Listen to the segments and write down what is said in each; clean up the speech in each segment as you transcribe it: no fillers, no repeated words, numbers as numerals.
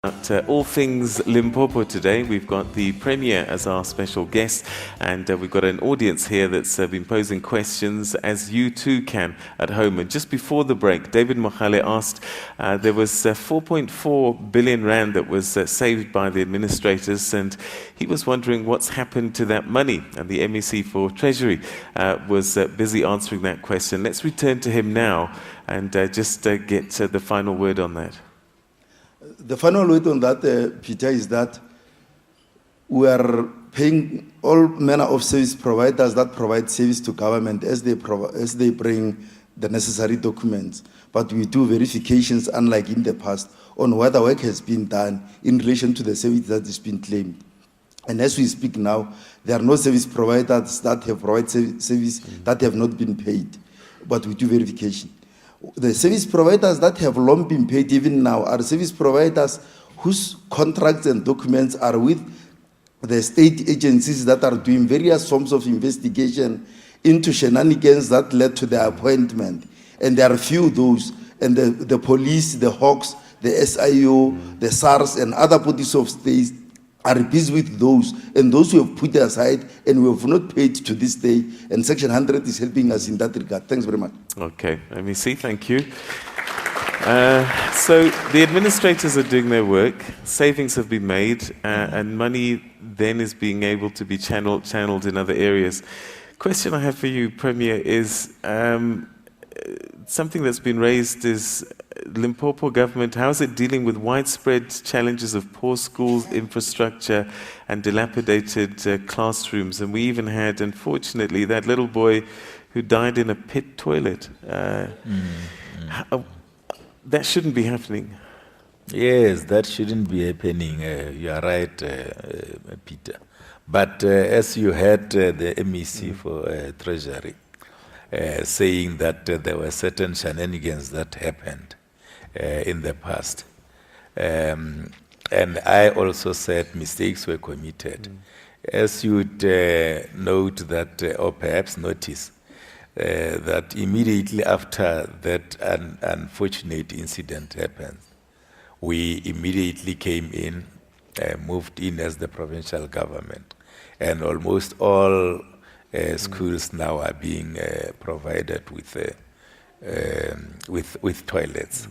All things Limpopo today. We've got the Premier as our special guest, and we've got an audience here that's been posing questions, as you too can at home. And just before the break, David Mochale asked, there was 4.4 billion rand that was saved by the administrators, and he was wondering what's happened to that money. And the MEC for Treasury was busy answering that question. Let's return to him now and just get the final word on that. The final word on that, Peter, is that we are paying all manner of service providers that provide service to government as they bring the necessary documents. But we do verifications, unlike in the past, on whether work has been done in relation to the service that is being claimed. And as we speak now, there are no service providers that have provided service that have not been paid, but we do verification. The service providers that have long been paid even now are service providers whose contracts and documents are with the state agencies that are doing various forms of investigation into shenanigans that led to their appointment. And there are few of those. And the police, the Hawks, the SIO, the SARS, and other bodies of state are busy with those, and those who have put aside and we have not paid to this day, and Section 100 is helping us in that regard. Thanks very much. Okay, MEC, thank you. So the administrators are doing their work, savings have been made, and money then is being able to be channeled in other areas. Question I have for you, Premier, is something that's been raised is Limpopo government, how is it dealing with widespread challenges of poor schools, infrastructure, and dilapidated classrooms? And we even had, unfortunately, that little boy who died in a pit toilet. That shouldn't be happening. Yes, that shouldn't be happening. You are right, Peter. But as you heard the MEC for Treasury saying that there were certain shenanigans that happened in the past. And I also said mistakes were committed. As you'd note that, or perhaps notice, that immediately after that unfortunate incident happened, we immediately came in, moved in as the provincial government, and almost all schools now are being provided with toilets.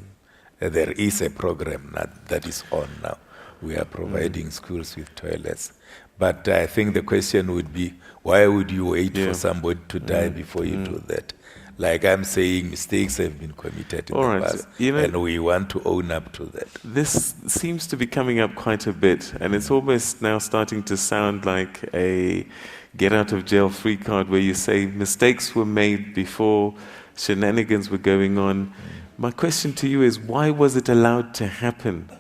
There is a program that is on now. We are providing schools with toilets. But I think the question would be, why would you wait for somebody to die before you do that? Like I'm saying, mistakes have been committed in the past, and we want to own up to that. This seems to be coming up quite a bit, and it's almost now starting to sound like a get-out-of-jail-free card where you say mistakes were made before, shenanigans were going on. My question to you is, why was it allowed to happen?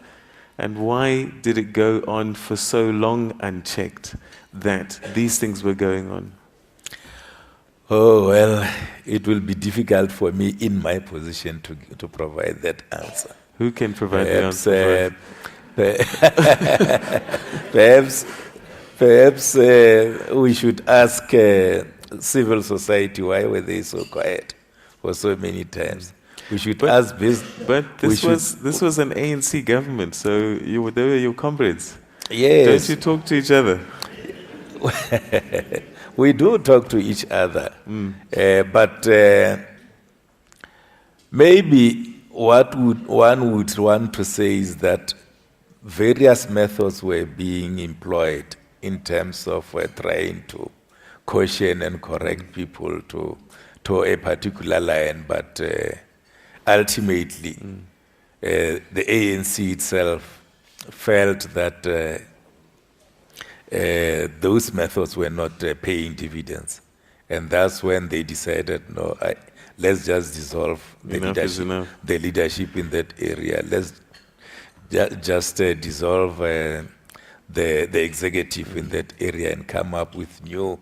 And why did it go on for so long unchecked that these things were going on? Oh, well, it will be difficult for me in my position to provide that answer. Who can provide the answer? Perhaps we should ask civil society, why were they so quiet for so many times? We should ask this. But this was an ANC government, so they were your comrades. Yes. Don't you talk to each other? We do talk to each other. But maybe what one would want to say is that various methods were being employed in terms of trying to caution and correct people to a particular line, but ultimately the ANC itself felt that those methods were not paying dividends, and that's when they decided, no, let's just dissolve the leadership in that area. Let's just dissolve the executive in that area and come up with new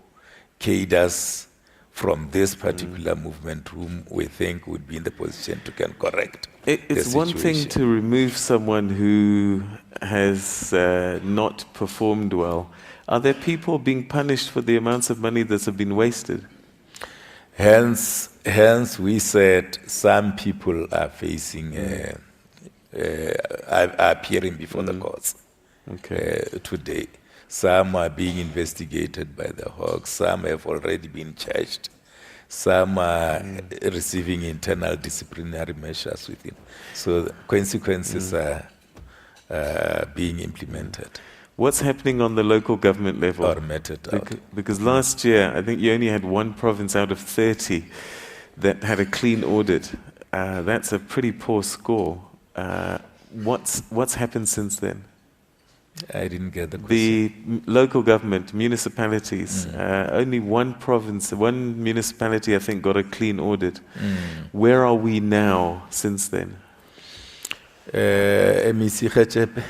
cadres from this particular movement whom we think would be in the position to can correct It's one thing to remove someone who has not performed well. Are there people being punished for the amounts of money that have been wasted? Hence we said some people are facing are appearing before the courts today. Some are being investigated by the Hawks. Some have already been charged. Some are receiving internal disciplinary measures within. So the consequences are being implemented. What's happening on the local government level? Or meted out. Because last year, I think you only had one province out of 30 that had a clean audit. That's a pretty poor score. What's happened since then? I didn't get the question. The local government, municipalities, only one province, one municipality, I think, got a clean audit. Where are we now since then? MEC Khetjhepe.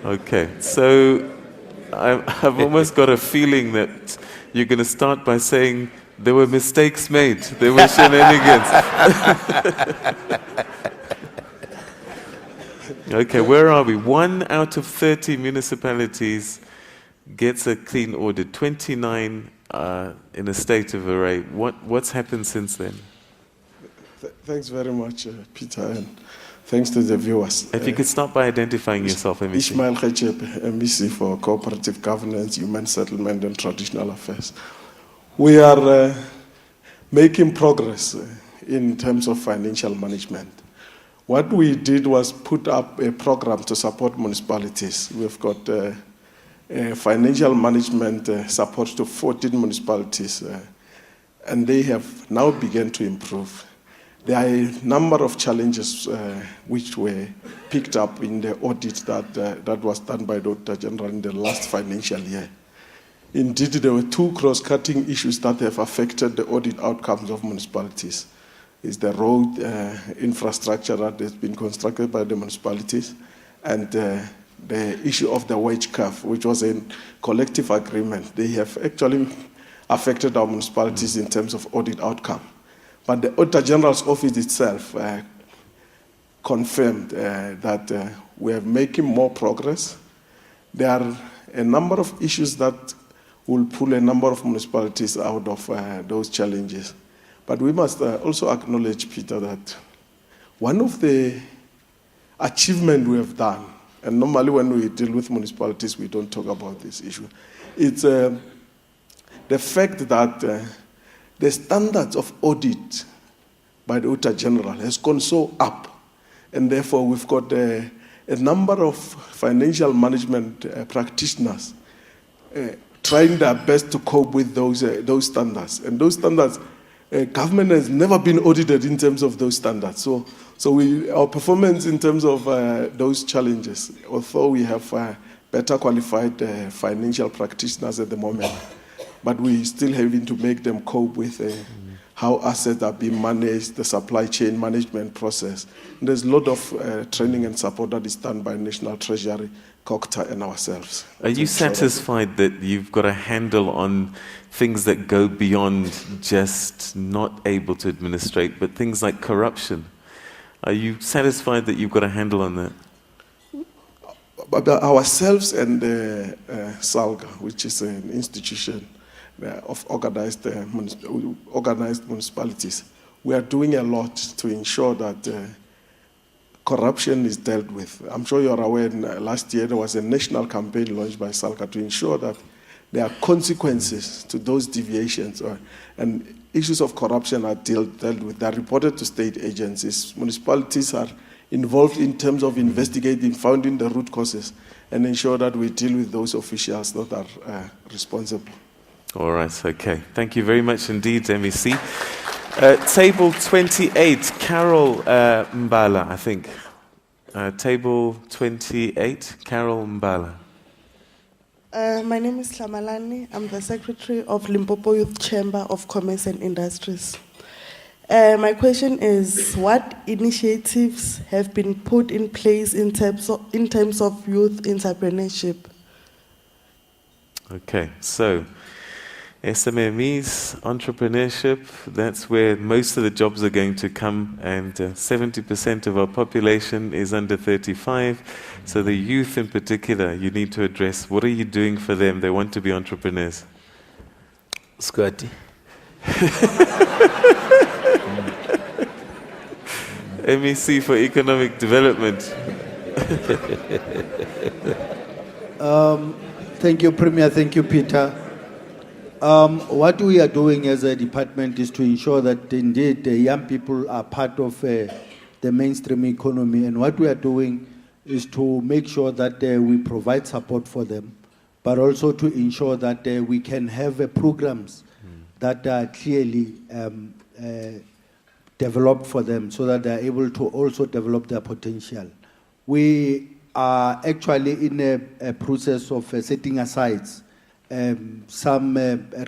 Okay, so I've almost got a feeling that you're going to start by saying there were mistakes made, there were shenanigans. Okay, where are we? 1 out of 30 municipalities gets a clean audit, 29 in a state of array. What's happened since then? Thanks very much, Peter, and thanks to the viewers. If you could start by identifying yourself, MEC. Ishmael Khetjhepe, MEC for Cooperative Governance, Human Settlement and Traditional Affairs. We are making progress in terms of financial management. What we did was put up a program to support municipalities. We've got financial management support to 14 municipalities, and they have now begun to improve. There are a number of challenges which were picked up in the audit that was done by the Auditor General in the last financial year. Indeed, there were 2 cross-cutting issues that have affected the audit outcomes of municipalities. It's the road infrastructure that has been constructed by the municipalities, and the issue of the wage curve, which was a collective agreement. They have actually affected our municipalities in terms of audit outcome. But the Auditor General's office itself confirmed that we are making more progress. There are a number of issues that will pull a number of municipalities out of those challenges. But we must also acknowledge, Peter, that one of the achievements we have done, and normally when we deal with municipalities, we don't talk about this issue, it's the fact that the standards of audit by the Auditor General has gone so up, and therefore we've got a number of financial management practitioners trying their best to cope with those standards. And those standards, government has never been audited in terms of those standards. So our performance in terms of those challenges, although we have better qualified financial practitioners at the moment, but we still having to make them cope with how assets are being managed, the supply chain management process. And there's a lot of training and support that is done by National Treasury, COCTA, and ourselves. Are you satisfied that you've got a handle on things that go beyond just not able to administrate, but things like corruption? Are you satisfied that you've got a handle on that? But ourselves and SALGA, which is an institution of organized municipalities, we are doing a lot to ensure that corruption is dealt with. I'm sure you're aware, last year there was a national campaign launched by SALGA to ensure that there are consequences to those deviations, and issues of corruption are dealt with. They're reported to state agencies. Municipalities are involved in terms of investigating, finding the root causes, and ensure that we deal with those officials that are responsible. All right, okay. Thank you very much indeed, MEC. Table 28, Carol Mbala, I think. Table 28, Carol Mbala. My name is Hlamalani. I'm the Secretary of Limpopo Youth Chamber of Commerce and Industries. My question is, what initiatives have been put in place in terms of youth entrepreneurship? Okay, so SMMEs, entrepreneurship, that's where most of the jobs are going to come, and 70% of our population is under 35. So the youth in particular, you need to address, what are you doing for them? They want to be entrepreneurs. Scotty. MEC for Economic Development. Thank you, Premier. Thank you, Peter. What we are doing as a department is to ensure that indeed the young people are part of the mainstream economy. And what we are doing is to make sure that we provide support for them, but also to ensure that we can have programs that are clearly developed for them so that they are able to also develop their potential. We are actually in a process of setting aside some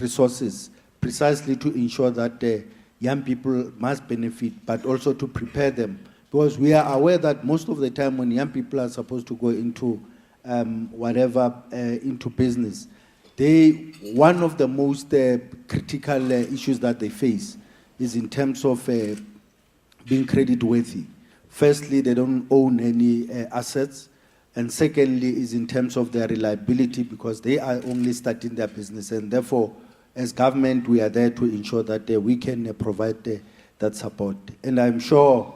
resources precisely to ensure that young people must benefit, but also to prepare them. Because we are aware that most of the time when young people are supposed to go into into business, one of the most critical issues that they face is in terms of being credit worthy. Firstly, they don't own any assets. And secondly, is in terms of their reliability, because they are only starting their business. And therefore, as government, we are there to ensure that we can provide that support. And I'm sure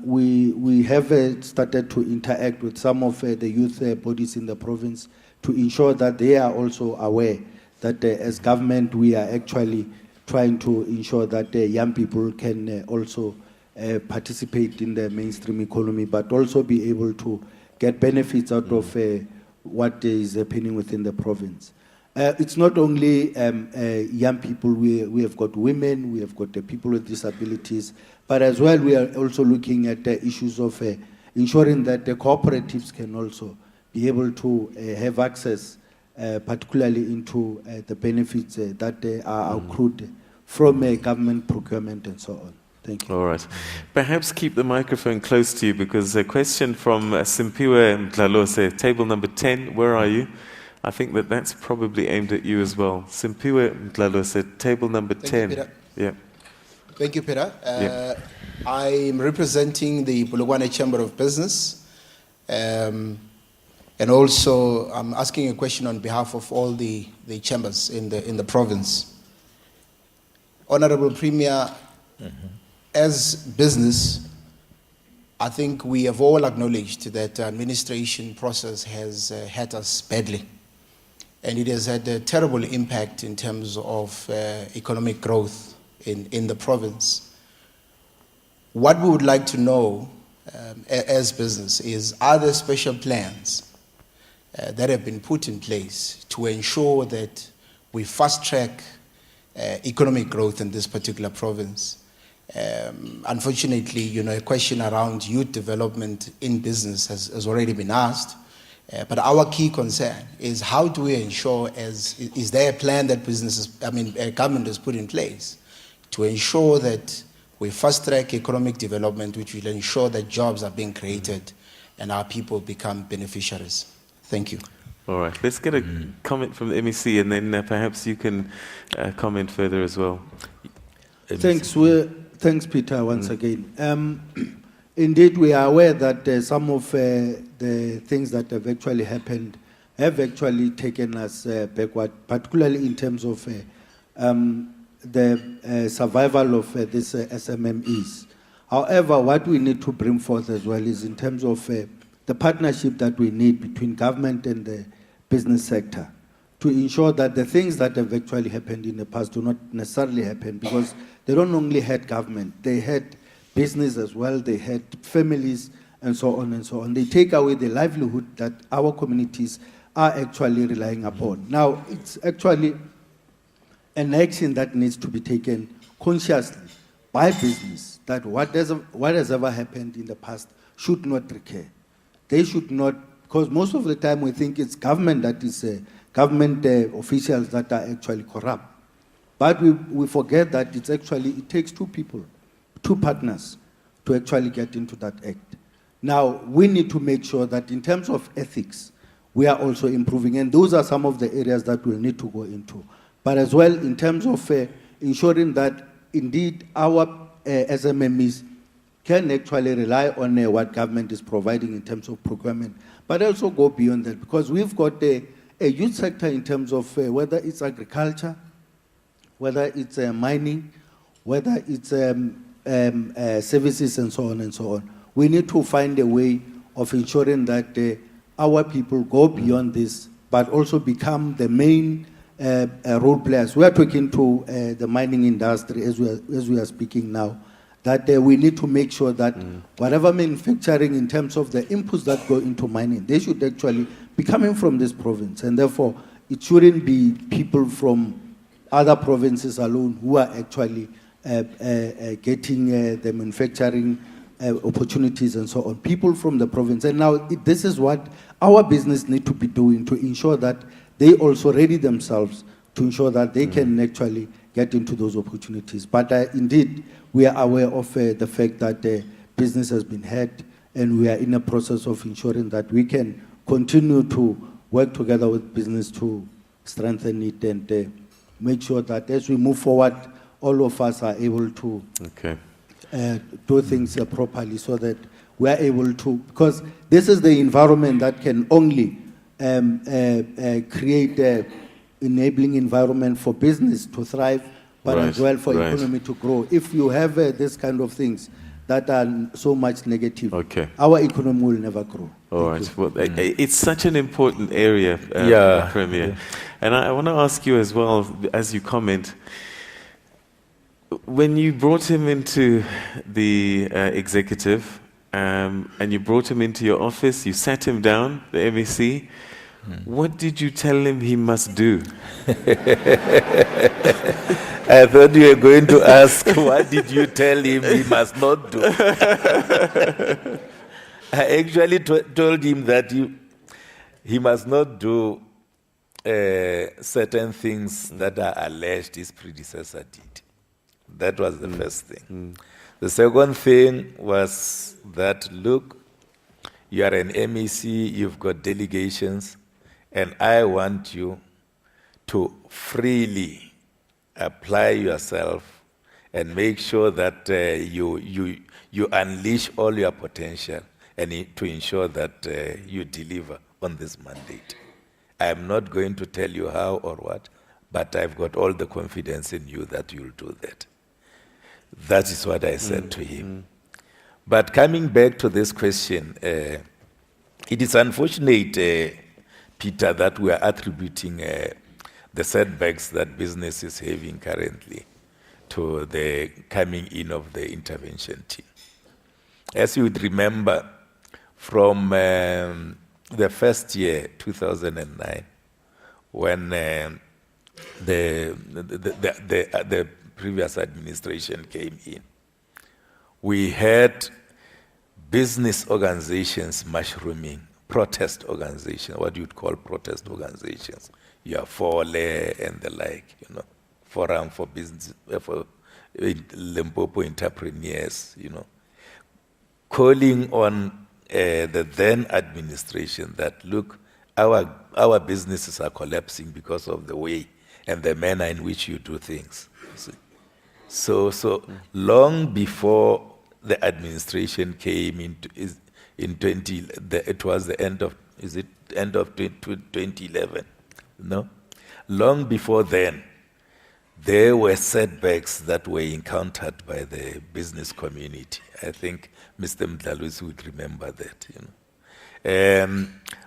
we have started to interact with some of the youth bodies in the province to ensure that they are also aware that as government, we are actually trying to ensure that young people can also participate in the mainstream economy, but also be able to get benefits out of what is happening within the province. It's not only young people, we have got women, we have got people with disabilities, but as well we are also looking at the issues of ensuring that the cooperatives can also be able to have access, particularly into the benefits that are accrued from government procurement and so on. Thank you. All right. Perhaps keep the microphone close to you, because a question from Simpiwe Mdlalose, table number 10. Where are you? I think that's probably aimed at you as well. Simpiwe Mdlalose, table number 10. Thank you, Peter. Yeah. Thank you, Peter. I'm representing the Polokwane Chamber of Business. And also, I'm asking a question on behalf of all the chambers in the province. Honorable Premier, as business, I think we have all acknowledged that the administration process has hurt us badly. And it has had a terrible impact in terms of economic growth in the province. What we would like to know as business is, are there special plans that have been put in place to ensure that we fast track economic growth in this particular province? Unfortunately, a question around youth development in business has already been asked. But our key concern is, how do we ensure, is there a plan that government has put in place to ensure that we fast track economic development, which will ensure that jobs are being created and our people become beneficiaries? Thank you. All right. Let's get a comment from the MEC, and then perhaps you can comment further as well. Thanks, Peter, once again. Indeed, we are aware that some of the things that have actually happened have actually taken us backward, particularly in terms of the survival of these SMMEs. However, what we need to bring forth as well is in terms of the partnership that we need between government and the business sector to ensure that the things that have actually happened in the past do not necessarily happen, because they don't only had government, they had business as well, they had families, and so on and so on. They take away the livelihood that our communities are actually relying upon. Now, it's actually an action that needs to be taken consciously by business, that what has ever happened in the past should not recur. They should not, because most of the time we think it's government that is government officials that are actually corrupt. But we forget that it takes two people, two partners, to actually get into that act. Now, we need to make sure that in terms of ethics, we are also improving. And those are some of the areas that we'll need to go into. But as well, in terms of ensuring that indeed our SMMEs can actually rely on what government is providing in terms of procurement, but also go beyond that, because we've got a youth sector in terms of whether it's agriculture, whether it's mining, whether it's services and so on and so on. We need to find a way of ensuring that our people go beyond this, but also become the main role players. We are talking to the mining industry as we are speaking now, that we need to make sure that whatever manufacturing in terms of the inputs that go into mining, they should actually be coming from this province. And therefore, it shouldn't be people from other provinces alone who are actually getting the manufacturing opportunities and so on. People from the province. And now this is what our business need to be doing to ensure that they also ready themselves to ensure that they can actually get into those opportunities. But indeed, we are aware of the fact that business has been hurt, and we are in a process of ensuring that we can continue to work together with business to strengthen it and make sure that as we move forward, all of us are able to do things properly, so that we are able to, because this is the environment that can only create an enabling environment for business to thrive, but as well for economy to grow. If you have this kind of things that are so much negative, our economy will never grow. All right. Well, it's such an important area, Premier. And I want to ask you as well, as you comment, when you brought him into the executive and you brought him into your office, you sat him down, the MEC, what did you tell him he must do? I thought you were going to ask, what did you tell him he must not do? I actually told him that he must not do certain things that are alleged his predecessor did. That was the first thing. The second thing was that, look, you are an MEC, you've got delegations, and I want you to freely apply yourself and make sure that you unleash all your potential and to ensure that you deliver on this mandate. I am not going to tell you how or what, but I've got all the confidence in you that you'll do that. That is what I said to him. But coming back to this question, it is unfortunate, Peter, that we are attributing the setbacks that business is having currently to the coming in of the intervention team. As you would remember, from the first year, 2009, when the previous administration came in, we had business organizations mushrooming, protest organizations, what you'd call protest organizations. You have Fole and the like, Forum for Business, for Limpopo entrepreneurs, calling on the then administration that, look, our businesses are collapsing because of the way and the manner in which you do things. So long before the administration came into it was the end of 2011? No, long before then, there were setbacks that were encountered by the business community. I think Mr. Mdlalus would remember that.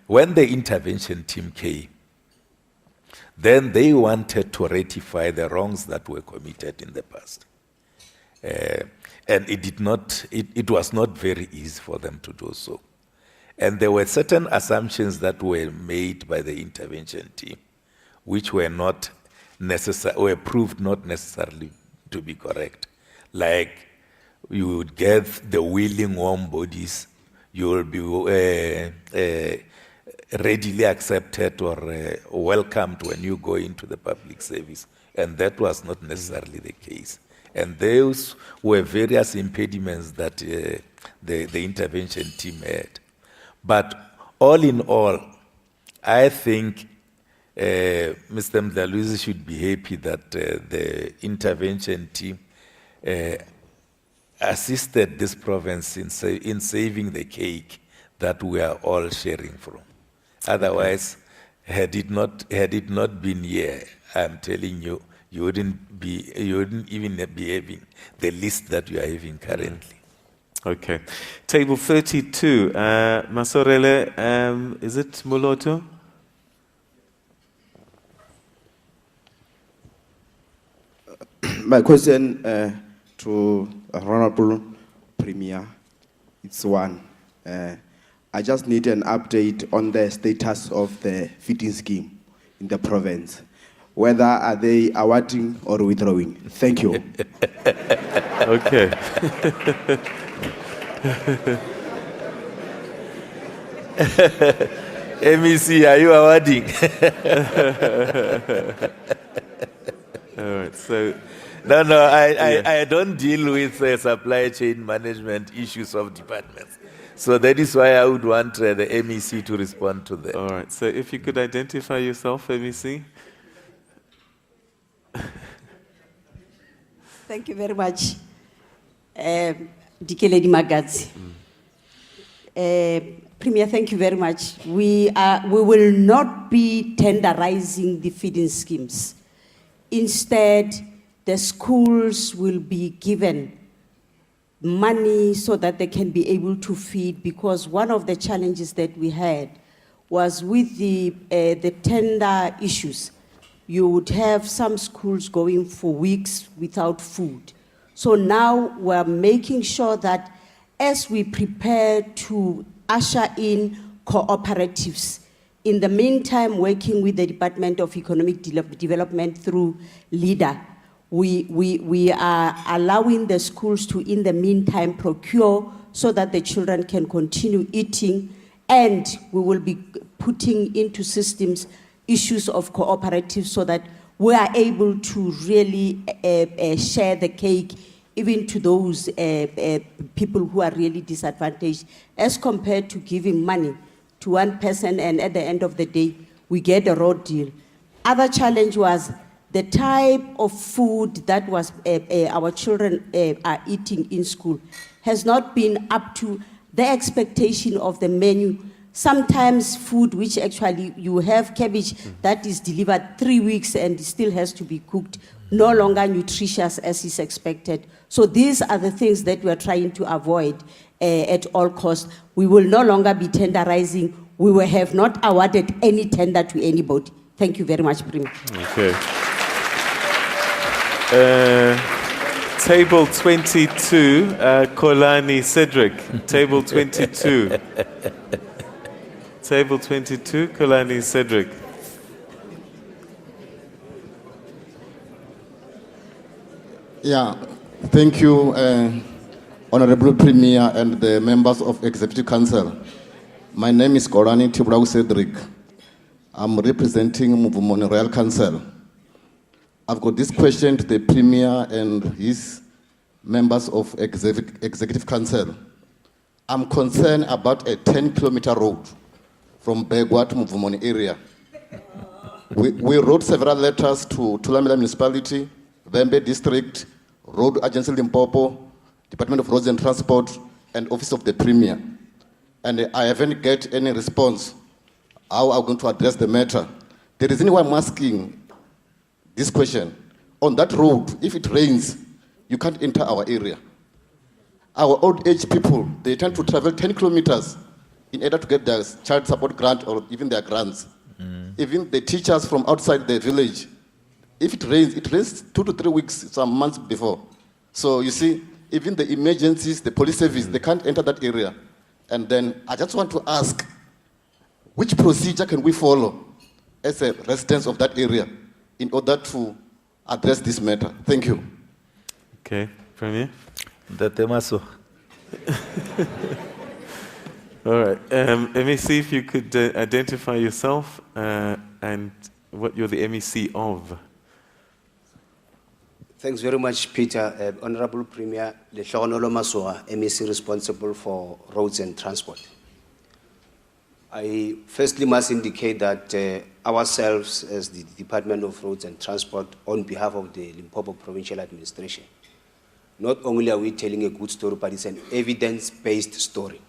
When the intervention team came, then they wanted to rectify the wrongs that were committed in the past. And it was not very easy for them to do so. And there were certain assumptions that were made by the intervention team, which were proved not necessarily to be correct. Like, you would get the willing warm bodies, you will be readily accepted or welcomed when you go into the public service. And that was not necessarily the case. And those were various impediments that the intervention team had. But all in all, I think Mr. Mdlalus should be happy that the intervention team assisted this province in saving the cake that we are all sharing from. Otherwise, had it not been here, I'm telling you, you wouldn't even be having the list that you are having currently. Okay. Table 32. Masorele, is it Moloto? My question to Honorable Premier, it's one. I just need an update on the status of the feeding scheme in the province. Whether are they awarding or withdrawing? Thank you. Okay. MEC, are you awarding? All right. So, No, I don't deal with supply chain management issues of departments. So that is why I would want the MEC to respond to that. all right. So, if you could identify yourself, MEC. Thank you very much, Dikeledi Magazi. Premier, thank you very much. We will not be tenderizing the feeding schemes. Instead, the schools will be given money so that they can be able to feed, because one of the challenges that we had was with the tender issues. You would have some schools going for weeks without food. So now we're making sure that as we prepare to usher in cooperatives, in the meantime, working with the Department of Economic Development through LEADER, we are allowing the schools to, in the meantime, procure so that the children can continue eating, and we will be putting into systems issues of cooperatives so that we are able to really share the cake even to those people who are really disadvantaged, as compared to giving money to one person and at the end of the day, we get a raw deal. Other challenge was the type of food that was our children are eating in school has not been up to the expectation of the menu. Sometimes food which actually you have cabbage that is delivered 3 weeks and still has to be cooked, no longer nutritious as is expected. So these are the things that we are trying to avoid at all costs. We will no longer be tenderizing. We will have not awarded any tender to anybody. Thank you very much, Premier. Okay. Table 22, Kolani Cedric. Table 22. Table 22, Kolani Cedric. Yeah, thank you, Honorable Premier and the members of Executive Council. My name is Kolani Tibrau Cedric. I'm representing Muvumoni Royal Council. I've got this question to the Premier and his members of Executive Council. I'm concerned about a 10-kilometer road from Begwa to Muvumoni area. We wrote several letters to Tulamila Municipality, Vembe District, Road Agency Limpopo, Department of Roads and Transport, and Office of the Premier. And I haven't get any response how I'm going to address the matter. The reason why I'm asking this question, on that road, if it rains, you can't enter our area. Our old age people, they tend to travel 10 kilometers in order to get their child support grant or even their grants. Even the teachers from outside the village, if it rains 2 to 3 weeks, some months before. So you see, even the emergencies, the police service, they can't enter that area. And then I just want to ask, which procedure can we follow as a residents of that area in order to address this matter? Thank you. Okay, Premier. Datemaso. All right. MEC, if you could identify yourself and what you're the MEC of. Thanks very much, Peter. Honorable Premier, Lehlohonolo Masoa, MEC responsible for roads and transport. I firstly must indicate that ourselves as the Department of Roads and Transport, on behalf of the Limpopo Provincial Administration, not only are we telling a good story, but it's an evidence-based story.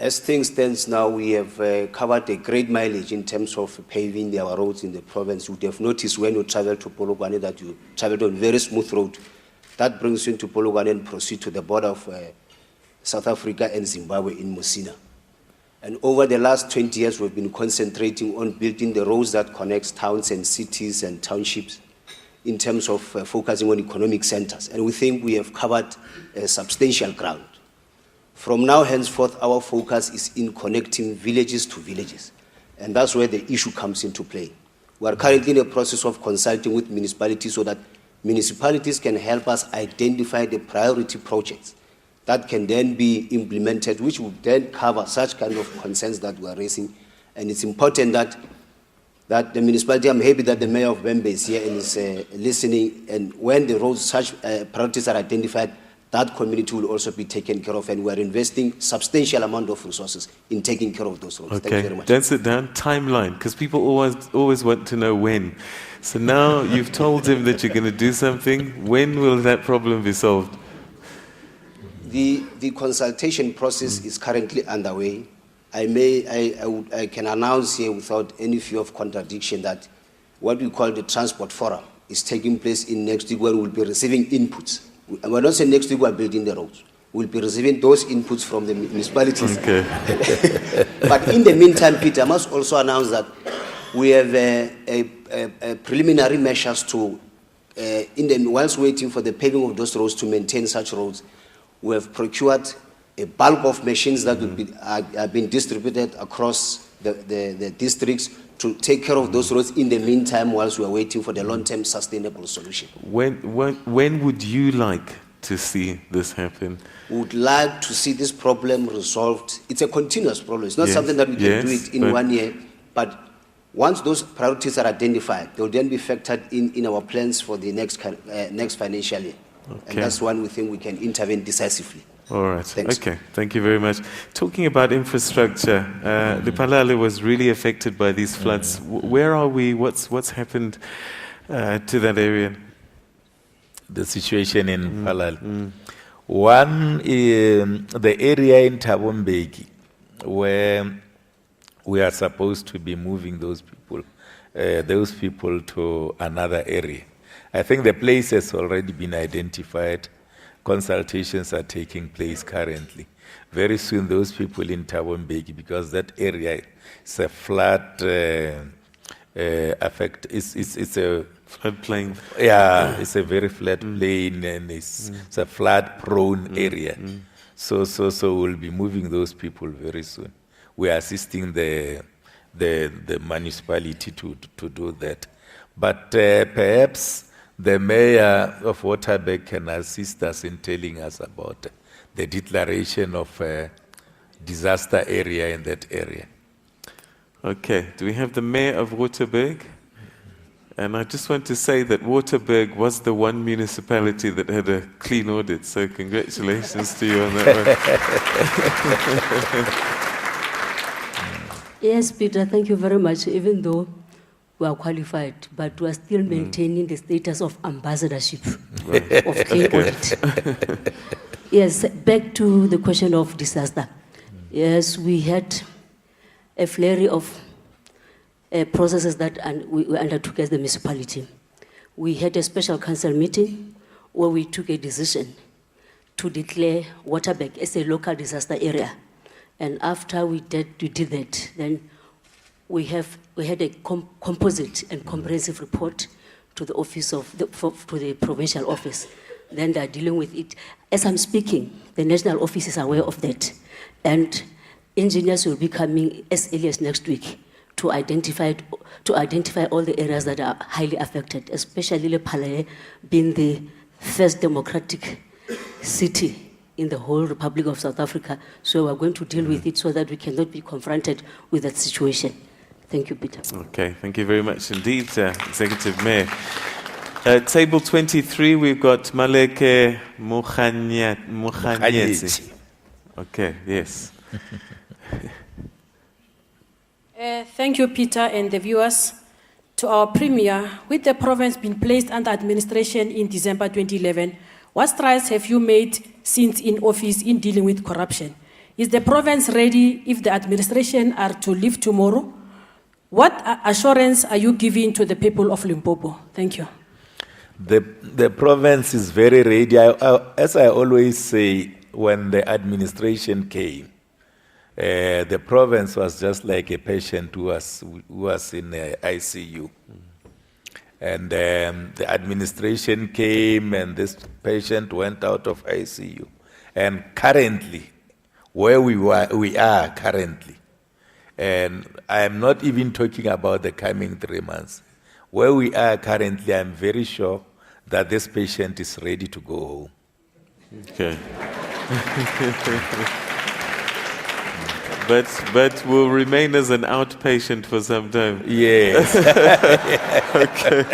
As things stand now, we have covered a great mileage in terms of paving our roads in the province. You would have noticed when you travel to Polokwane that you traveled on very smooth road. That brings you into Polokwane and proceed to the border of South Africa and Zimbabwe in Musina. And over the last 20 years, we've been concentrating on building the roads that connects towns and cities and townships in terms of focusing on economic centers. And we think we have covered substantial ground. From now henceforth, our focus is in connecting villages to villages. And that's where the issue comes into play. We are currently in a process of consulting with municipalities so that municipalities can help us identify the priority projects that can then be implemented, which will then cover such kind of concerns that we are raising. And it's important that the municipality, I'm happy that the mayor of Bembe is here and is listening, and when the roads, such priorities are identified, that community will also be taken care of, and we are investing substantial amount of resources in taking care of those roads. Okay. Thank you very much. Don't sit down. Timeline, because people always want to know when. So now you've told him that you're going to do something. When will that problem be solved? The consultation process is currently underway. I can announce here without any fear of contradiction that what we call the transport forum is taking place in next week, where we'll be receiving inputs. We're not saying next week we're building the roads. We'll be receiving those inputs from the municipalities. Okay. But in the meantime, Peter, I must also announce that we have a preliminary measures to, whilst waiting for the paving of those roads to maintain such roads, we have procured a bulk of machines that will be are being distributed across the districts to take care of those roads in the meantime, whilst we are waiting for the long-term sustainable solution. When would you like to see this happen? We would like to see this problem resolved. It's a continuous problem. It's not something that we can do it in 1 year, but once those priorities are identified, they will then be factored in our plans for the next financial year. Okay. And that's when we think we can intervene decisively. All right. Thanks. Okay. Thank you very much. Talking about infrastructure, Lephalale was really affected by these floods. Where are we? What's happened to that area? The situation in Lephalale. One, the area in Thabo Mbeki, where we are supposed to be moving those people to another area. I think the place has already been identified. Consultations are taking place currently. Very soon, those people in Thabo Mbeki, because that area is a flood it's a floodplain. Yeah, it's a very flat plain, and it's a flood-prone area. So we'll be moving those people very soon. We are assisting the municipality to do that. But perhaps the mayor of Waterberg can assist us in telling us about the declaration of a disaster area in that area. Okay, do we have the mayor of Waterberg? And I just want to say that Waterberg was the one municipality that had a clean audit, so congratulations to you on that one. Yes, Peter, thank you very much. Even though we are qualified, but we are still maintaining the status of ambassadorship of clean audit. Yes, back to the question of disaster. Yes, we had a flurry of processes that we undertook as the municipality. We had a special council meeting where we took a decision to declare Waterberg as a local disaster area. And after we did that, then we had a composite and comprehensive report to the office of to the provincial office. Then they are dealing with it. As I'm speaking, the national office is aware of that, and engineers will be coming as early as next week to identify all the areas that are highly affected, especially Lephalale being the first democratic city in the whole Republic of South Africa. So we're going to deal with it so that we cannot be confronted with that situation. Thank you, Peter. Okay, thank you very much indeed, Executive Mayor. Table 23, we've got Maleke Mokhanyetsi. Okay, yes. Thank you, Peter, and the viewers. To our Premier, with the province being placed under administration in December 2011, what strides have you made since in office in dealing with corruption? Is the province ready if the administration are to leave tomorrow? What assurance are you giving to the people of Limpopo? Thank you. The province is very ready. As I always say, when the administration came, the province was just like a patient who was in ICU. And the administration came and this patient went out of ICU. And currently, where we are currently, and I am not even talking about the coming 3 months. Where we are currently, I'm very sure that this patient is ready to go home. Okay. but will remain as an outpatient for some time. Yes. Okay.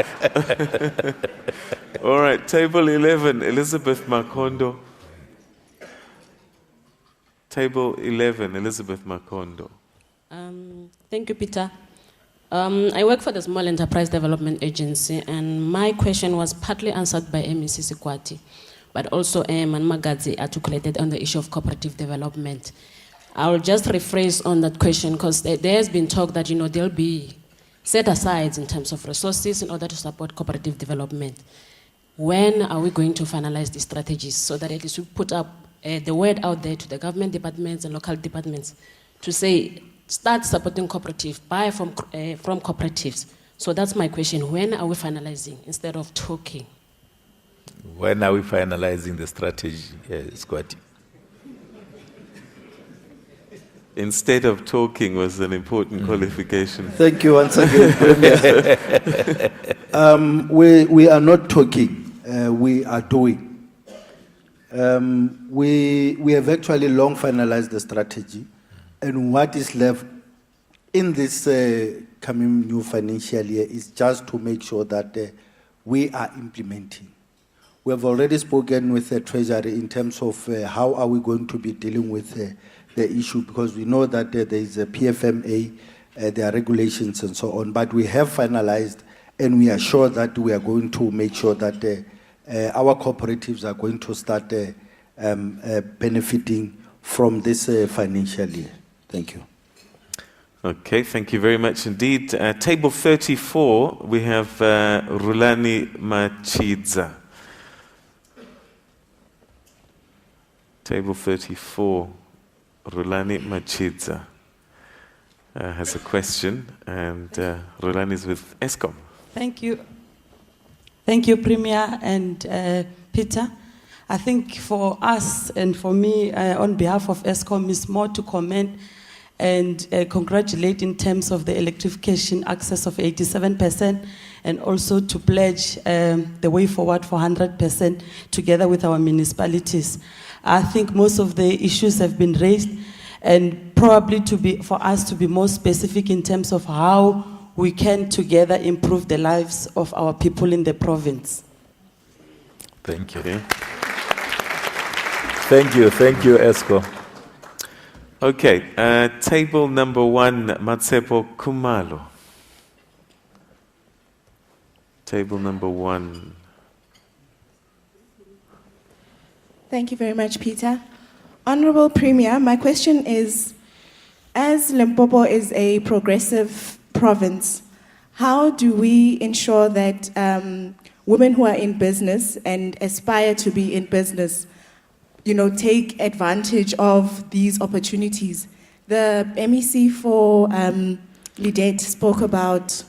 All right, table 11, Elizabeth Makondo. Table 11, Elizabeth Makondo. Thank you, Peter. I work for the Small Enterprise Development Agency, and my question was partly answered by MEC Sikwati, but also Manmagadzi articulated on the issue of cooperative development. I'll just rephrase on that question because there has been talk that there'll be set asides in terms of resources in order to support cooperative development. When are we going to finalize these strategies so that at least we put up the word out there to the government departments and local departments to say, start supporting cooperatives, buy from cooperatives. So that's my question. When are we finalizing instead of talking? When are we finalizing the strategy, Squatty? Instead of talking was an important qualification. Thank you once again, Premier. We are not talking, we are doing. We have actually long finalized the strategy, and what is left in this coming new financial year is just to make sure that we are implementing. We have already spoken with the Treasury in terms of how are we going to be dealing with the issue, because we know that there is a PFMA, there are regulations and so on, but we have finalized and we are sure that we are going to make sure that our cooperatives are going to start benefiting from this financial year. Thank you. Okay, thank you very much indeed. Table 34, we have Rulani Machidza. Table 34, Rulani Machidza has a question, and Rulani is with ESCOM. Thank you. Thank you, Premier and Peter. I think for us and for me, on behalf of ESCOM, is more to comment and congratulate in terms of the electrification access of 87%, and also to pledge the way forward for 100% together with our municipalities. I think most of the issues have been raised, and probably for us to be more specific in terms of how we can together improve the lives of our people in the province. Thank you. Okay. Thank you, Esco. Okay, table number 1, Matsepo Kumalo. Table number 1. Thank you very much, Peter. Honorable Premier, my question is, as Limpopo is a progressive province, how do we ensure that women who are in business and aspire to be in business, take advantage of these opportunities? The MEC for Lidet spoke about,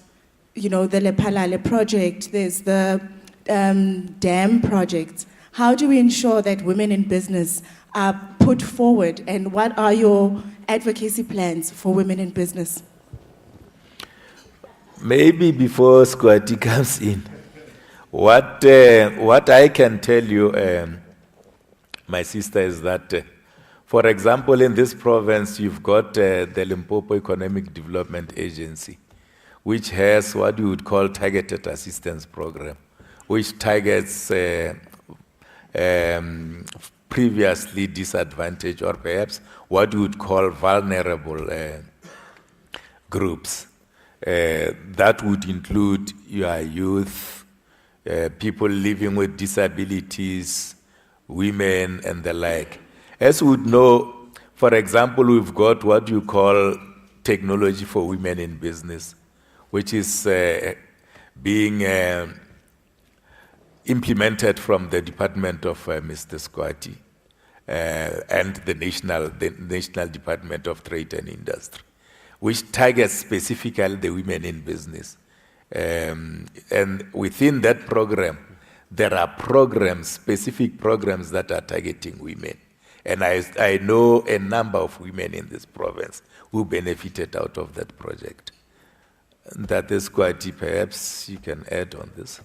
the Lepalale project, there's the dam project. How do we ensure that women in business are put forward, and what are your advocacy plans for women in business? Maybe before Squatty comes in, what I can tell you, my sister, is that, for example, in this province, you've got the Limpopo Economic Development Agency, which has what you would call targeted assistance program, which targets previously disadvantaged, or perhaps what you would call vulnerable groups. That would include your youth, people living with disabilities, women, and the like. As we would know, For example, we've got what you call technology for women in business, which is being implemented from the department of Mr. Squati and the National Department of Trade and Industry, which targets specifically the women in business. And within that program, there are programs, specific programs that are targeting women. And I know a number of women in this province who benefited out of that project. That is quite, perhaps you can add on this.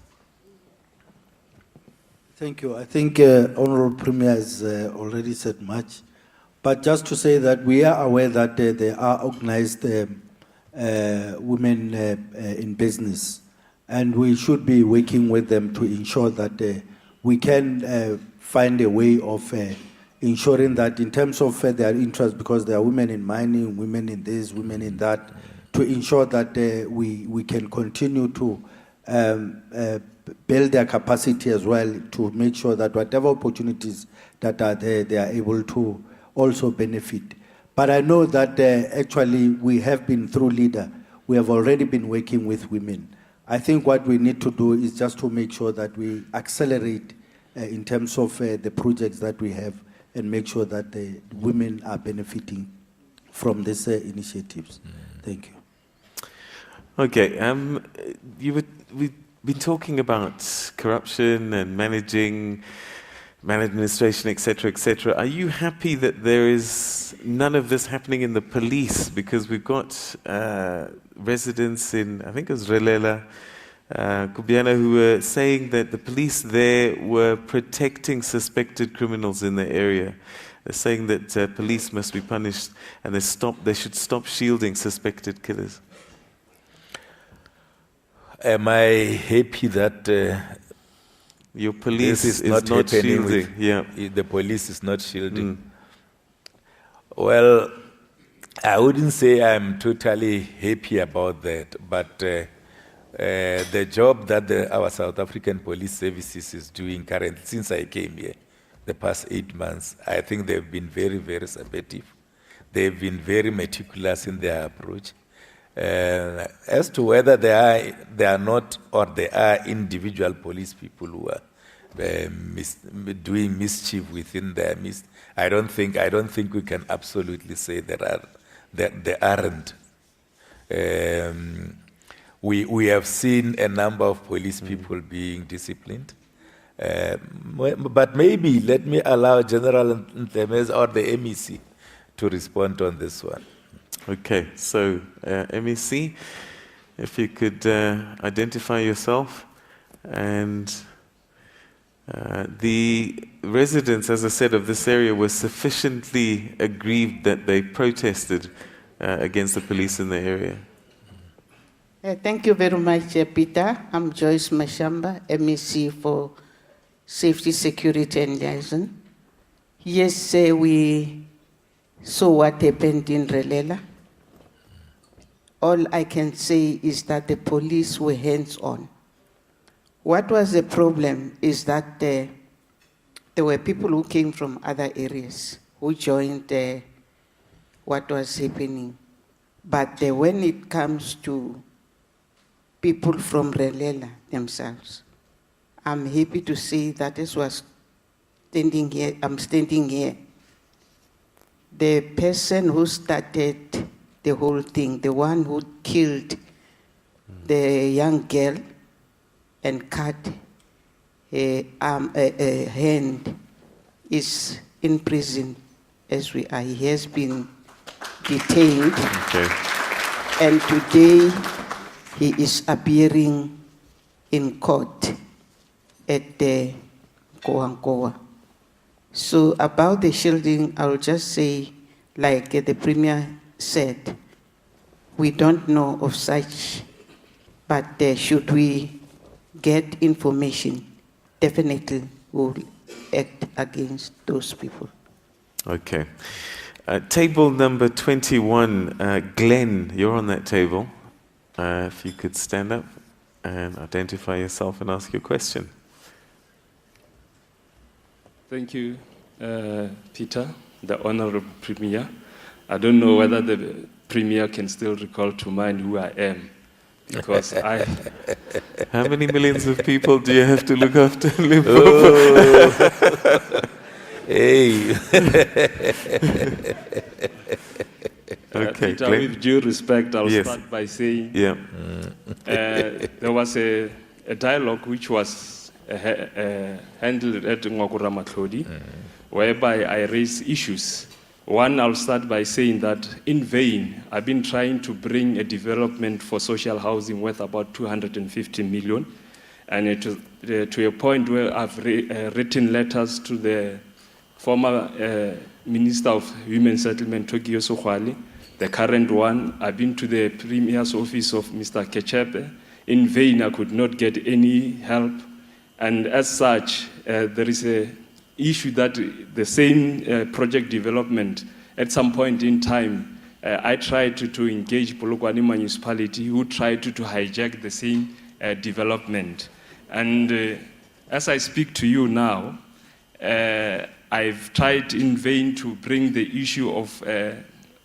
Thank you. I think Honorable Premier has already said much. But just to say that we are aware that there are organized women in business, and we should be working with them to ensure that we can find a way of ensuring that in terms of their interests, because there are women in mining, women in this, women in that, to ensure that we can continue to build their capacity as well, to make sure that whatever opportunities that are there, they are able to also benefit. But I know that actually we have been through LEADER. We have already been working with women. I think what we need to do is just to make sure that we accelerate in terms of the projects that we have, and make sure that the women are benefiting from these initiatives. Thank you. Okay, we've been talking about corruption and maladministration, etc., etc. Are you happy that there is none of this happening in the police? Because we've got residents in, I think it was Relela, Kubiana, who were saying that the police there were protecting suspected criminals in the area. They're saying that police must be punished, and they should stop shielding suspected killers. Am I happy that your police is not shielding? Yeah, the police is not shielding. Well, I wouldn't say I'm totally happy about that, but the job that our South African Police Services is doing currently, since I came here, the past 8 months, I think they've been very, very supportive. They've been very meticulous in their approach. As to whether they are not, or there are individual police people who are doing mischief within their midst, I don't think we can absolutely say that there aren't. We have seen a number of police people being disciplined. But maybe let me allow General Ntemes or the MEC to respond on this one. Okay, so MEC, if you could identify yourself, and the residents, as I said, of this area were sufficiently aggrieved that they protested against the police in the area. Thank you very much, Peter. I'm Joyce Mashamba, MEC for Safety, Security and Liaison. Yes, we saw what happened in Relela. All I can say is that the police were hands-on. What was the problem is that there were people who came from other areas who joined what was happening. But when it comes to people from Relela themselves, I'm happy to say that as was standing here, I'm standing here. The person who started the whole thing, the one who killed the young girl and cut her hand, is in prison as we are. He has been detained. Okay. And today he is appearing in court at the Koankoa. So about the shielding, I'll just say, like the Premier said, we don't know of such, but should we get information, definitely we'll act against those people. Okay. Table number 21, Glenn, you're on that table. If you could stand up and identify yourself and ask your question. Thank you, Peter. the Honorable Premier. I don't know whether the Premier can still recall to mind who I am, because I... How many millions of people do you have to look after in Limpopo? Oh. Hey. Okay, Peter, Glenn? with due respect, I'll Yes. start by saying Yeah. there was a dialogue which was handled at Ngwakura Matlodi, whereby I raised issues. One, I'll start by saying that in vain, I've been trying to bring a development for social housing worth about 250 million, and to a point where I've written letters to the former Minister of Human Settlement, Tokyo Sokhwali, the current one. I've been to the Premier's office of Mr. Kechepe. In vain, I could not get any help. And as such, there is an issue that the same project development, at some point in time, I tried to engage Polokwane municipality, who tried to hijack the same development. And as I speak to you now, I've tried in vain to bring the issue of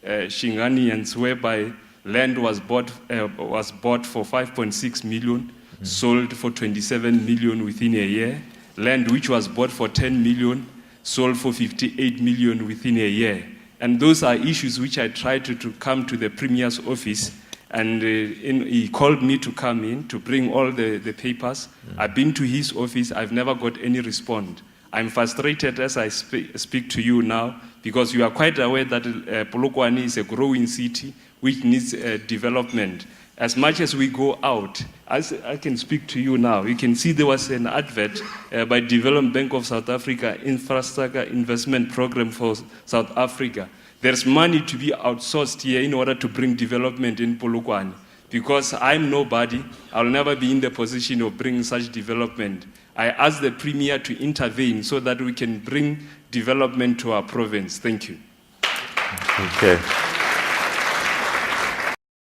Shinganians, whereby land was bought for 5.6 million, sold for 27 million within a year. Land which was bought for 10 million, sold for 58 million within a year. And those are issues which I tried to come to the Premier's office, and he called me to come in to bring all the papers. I've been to his office, I've never got any response. I'm frustrated as I speak to you now, because you are quite aware that Polokwane is a growing city which needs development. As much as we go out, as I can speak to you now, you can see there was an advert by Development Bank of South Africa, Infrastructure Investment Program for South Africa. There's money to be outsourced here in order to bring development in Polokwane. Because I'm nobody, I'll never be in the position of bringing such development. I ask the Premier to intervene so that we can bring development to our province. Thank you. Okay.